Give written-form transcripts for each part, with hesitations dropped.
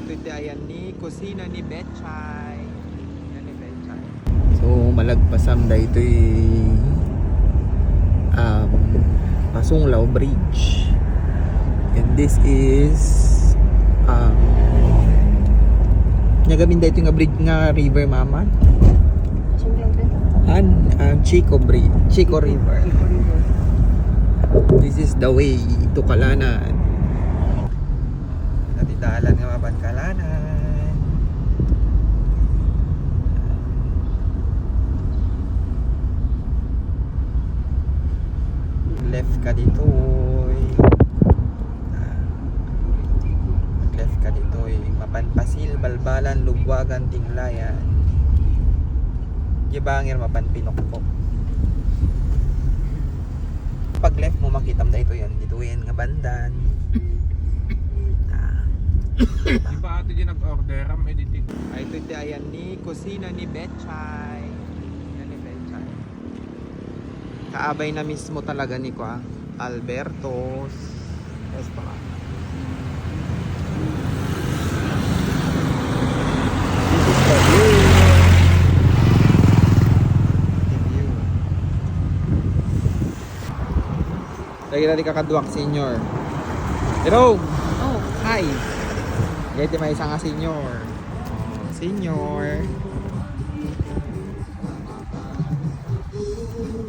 ito ayan ni kusina ni Betchay. Yan ni Betchay. So malagpasam da ito'y Pasunglaw Bridge. And this is nagamin da ito nga bridge nga river mama. Chico Bridge, Chico River. This is the way to Kalanan. Natitalan nga mapan Kalanan. Left ka dito. Left ka dito. Mapan Pasil, Balbalan, Lugwagan, Tinglayan. Gibangir mapan Pinokpok. Pag left mo makita mo ito yan. Dito yan nga bandan. Di ba ate din nag-order ang editing? Ay ito ayan ni kusina ni Betchay. Yan ni Betchay. Kaabay na mismo talaga ni ko Alberto's. Yes pa. Lagi natin kakaduak senior. Hello! Oh, Hi! Gayti may isang senior. Senior.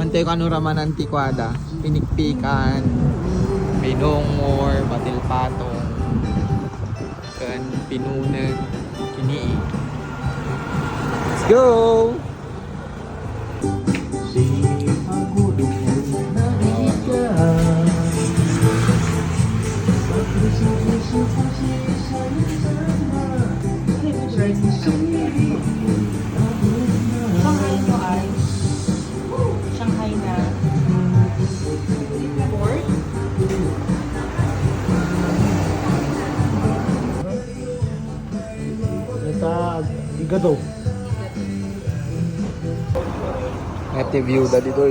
Antay ko ano raman antikwada. Pinikpikan. Pinongor. Batilpatong. Kan pinunag. Kinii. Let's go! Shanghai ko ay Shanghai na pork. Ito, igado. Ito view da dito.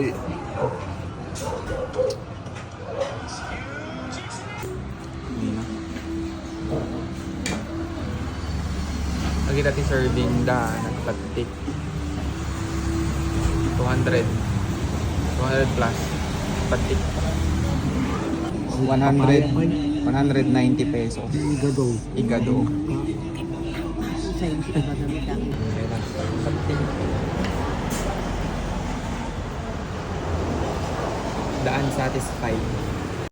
Lagi natin serving da nagpatik 200 plus patik 190 pesos igado daan satisfied.